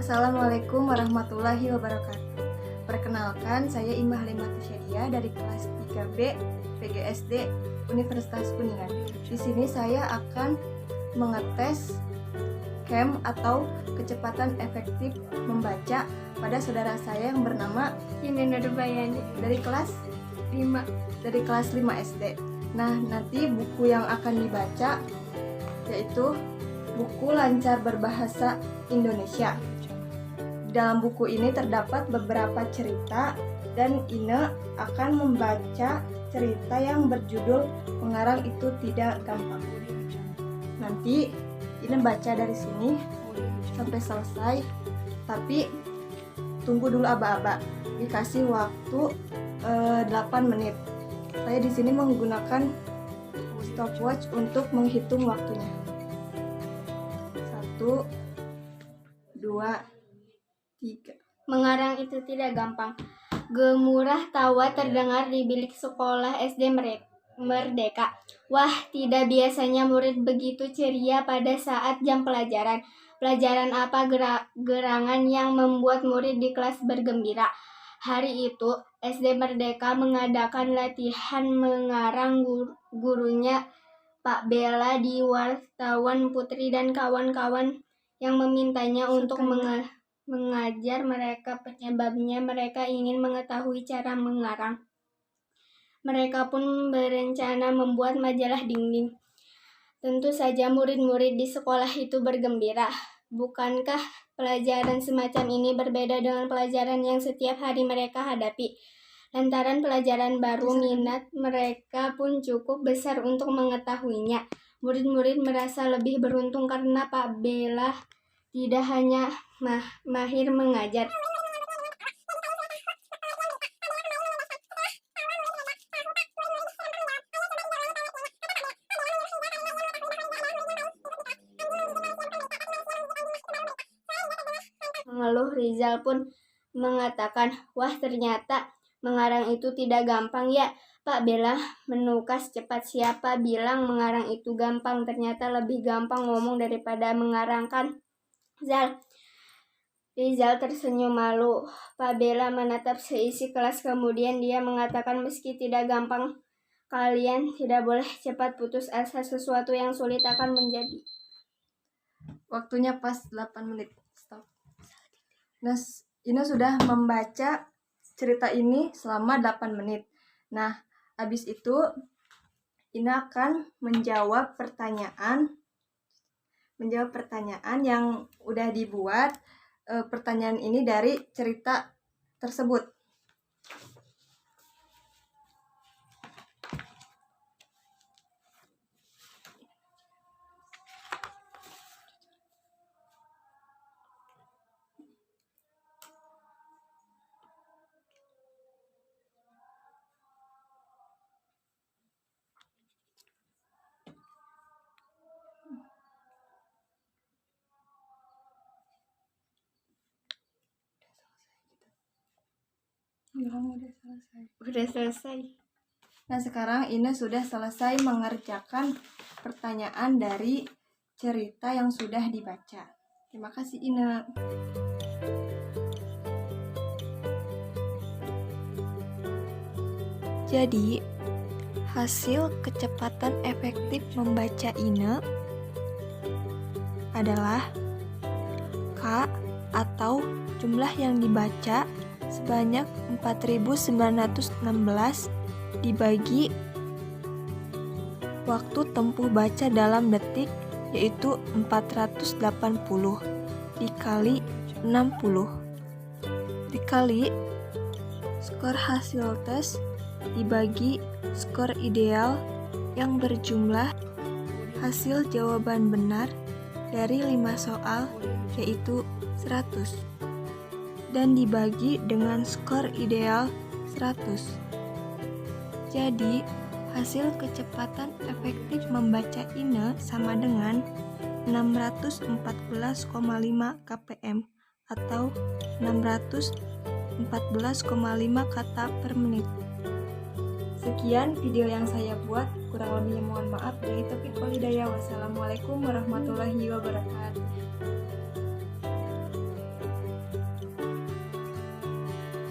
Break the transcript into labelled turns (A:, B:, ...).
A: Assalamualaikum warahmatullahi wabarakatuh. Perkenalkan, saya Imbah Halimatu Syedia dari kelas 3B PGSD Universitas Kuningan. Di sini saya akan mengetes KEM atau kecepatan efektif membaca pada saudara saya yang bernama
B: Ina Nurbayani
A: dari kelas 5 SD. Nah, nanti buku yang akan dibaca yaitu buku Lancar Berbahasa Indonesia. Di dalam buku ini terdapat beberapa cerita dan Ina akan membaca cerita yang berjudul Mengarang Itu Tidak Gampang. Nanti Ina baca dari sini sampai selesai, tapi tunggu dulu aba-aba. Dikasih waktu 8 menit. Saya di sini menggunakan stopwatch untuk menghitung waktunya. 1, 2, 3.
B: Mengarang itu tidak gampang. Gemuruh tawa terdengar di bilik sekolah SD Merdeka. Wah, tidak biasanya murid begitu ceria pada saat jam pelajaran. Pelajaran apa gerangan yang membuat murid di kelas bergembira? Hari itu, SD Merdeka mengadakan latihan mengarang. Gurunya Pak Bella di wartawan Putri dan kawan-kawan yang memintanya untuk mengajar mereka. Penyebabnya mereka ingin mengetahui cara mengarang. Mereka pun berencana membuat majalah dinding. Tentu saja murid-murid di sekolah itu bergembira. Bukankah pelajaran semacam ini berbeda dengan pelajaran yang setiap hari mereka hadapi? Lantaran pelajaran baru, minat mereka pun cukup besar untuk mengetahuinya. Murid-murid merasa lebih beruntung karena Pak Bella tidak hanya mahir mengajar, mengeluh. Rizal pun mengatakan, wah ternyata mengarang itu tidak gampang ya Pak Bella menukas cepat. Siapa bilang mengarang itu gampang? Ternyata lebih gampang ngomong daripada mengarangkan. Rizal tersenyum malu. Pak Bella menatap seisi kelas, kemudian dia mengatakan, meski tidak gampang, kalian tidak boleh cepat putus asa. Sesuatu yang sulit akan menjadi.
A: Waktunya pas 8 menit. Stop. Nah, Ina sudah membaca cerita ini selama 8 menit. Nah, habis itu Ina akan menjawab pertanyaan yang udah dibuat. Pertanyaan ini dari cerita tersebut.
B: Udah selesai.
A: Nah, sekarang Ina sudah selesai mengerjakan pertanyaan dari cerita yang sudah dibaca. Terima kasih Ina.
C: Jadi, hasil kecepatan efektif membaca Ina adalah K atau jumlah yang dibaca sebanyak 4.916 dibagi waktu tempuh baca dalam detik, yaitu 480 dikali 60 dikali skor hasil tes dibagi skor ideal yang berjumlah hasil jawaban benar dari 5 soal, yaitu 100, dan dibagi dengan skor ideal 100. Jadi, hasil kecepatan efektif membaca Ina sama dengan 614,5 kpm atau 614,5 kata per menit.
A: Sekian video yang saya buat, kurang lebihnya mohon maaf. Wassalamualaikum warahmatullahi wabarakatuh.